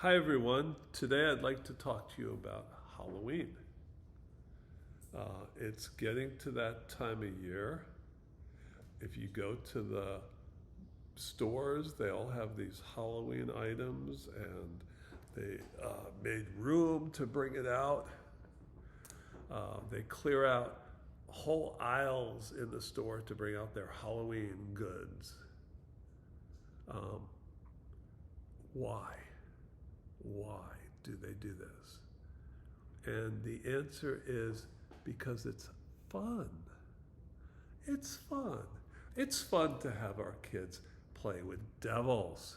Hi everyone. Today I'd like to talk to you about Halloween. It's getting to that time of year. If you go to the stores, they all have these Halloween items and they made room to bring it out. They clear out whole aisles in the store to bring out their Halloween goods. Um, why? Why do they do this? And the answer is because it's fun. It's fun. It's fun to have our kids play with devils.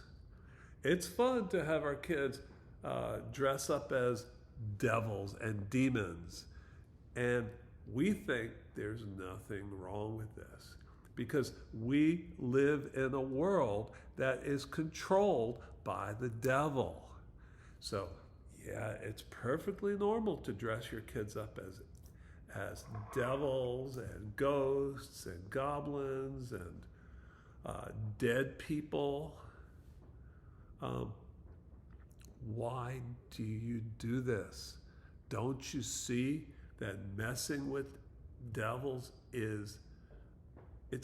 It's fun to have our kids dress up as devils and demons. And we think there's nothing wrong with this because we live in a world that is controlled by the devil. So, yeah, it's perfectly normal to dress your kids up as devils and ghosts and goblins and dead people. Why do you do this? Don't you see that messing with devils it's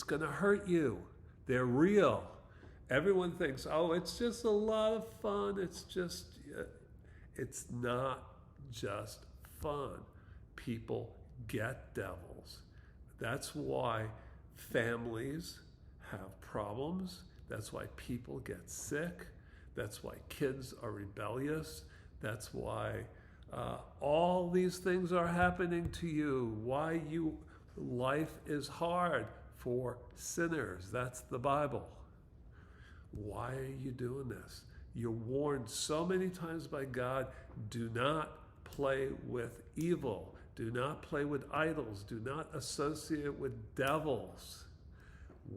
going to hurt you? They're real. Everyone thinks, oh, it's just a lot of fun. It's not just fun. People get devils. That's why families have problems. That's why people get sick. That's why kids are rebellious. That's why all these things are happening to you. Life is hard for sinners. That's the Bible. Why are you doing this? You're warned so many times by God, do not play with evil. Do not play with idols. Do not associate with devils.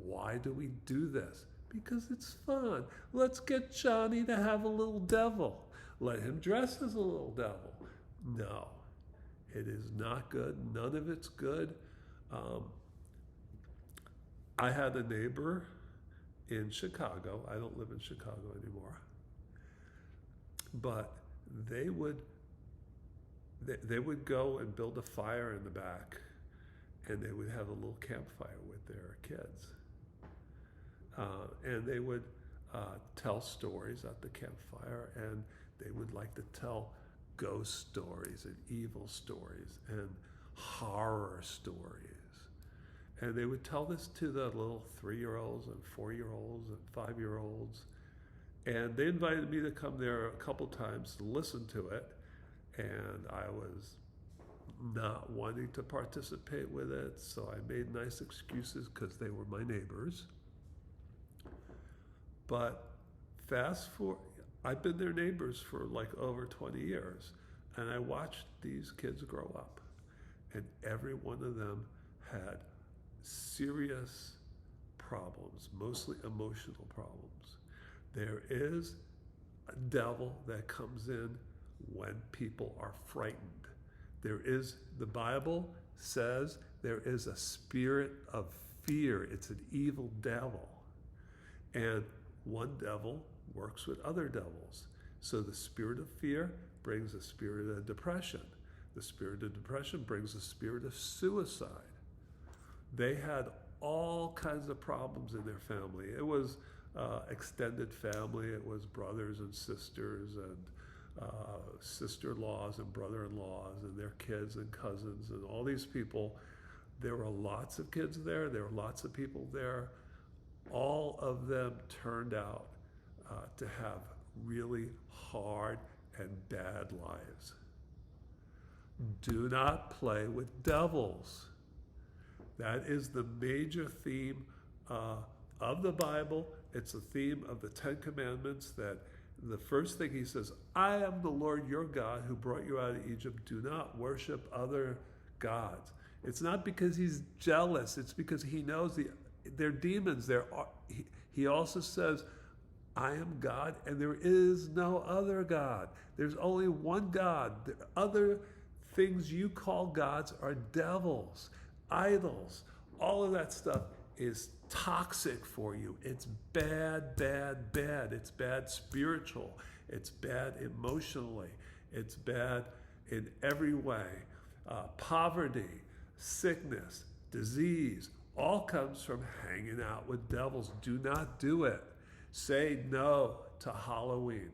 Why do we do this? Because it's fun. Let's get Johnny to have a little devil. Let him dress as a little devil. No, it is not good. None of it's good. I had a neighbor in Chicago. I don't live in Chicago anymore. But they would go and build a fire in the back, and they would have a little campfire with their kids. And they would tell stories at the campfire, and they would like to tell ghost stories and evil stories and horror stories. And they would tell this to the little 3-year-olds and 4-year-olds and 5-year-olds. And they invited me to come there a couple times to listen to it. And I was not wanting to participate with it. So I made nice excuses because they were my neighbors. But fast forward, I've been their neighbors for like over 20 years. And I watched these kids grow up. And every one of them had serious problems, mostly emotional problems. There is a devil that comes in when people are frightened. The Bible says there is a spirit of fear. It's an evil devil. And one devil works with other devils. So the spirit of fear brings a spirit of depression. The spirit of depression brings a spirit of suicide. They had all kinds of problems in their family. It was extended family. It was brothers and sisters and sister-in-laws and brother-in-laws and their kids and cousins and all these people. There were lots of kids there. There were lots of people there. All of them turned out to have really hard and bad lives. Do not play with devils. That is the major theme of the Bible. It's a theme of the Ten Commandments that the first thing he says, I am the Lord your God who brought you out of Egypt. Do not worship other gods. It's not because he's jealous. It's because he knows they're demons. He also says, I am God and there is no other God. There's only one God. The other things you call gods are devils, idols. All of that stuff is toxic for you. It's bad, bad, bad. It's bad spiritual. It's bad emotionally. It's bad in every way. Poverty, sickness, disease, all comes from hanging out with devils. Do not do it. Say no to Halloween.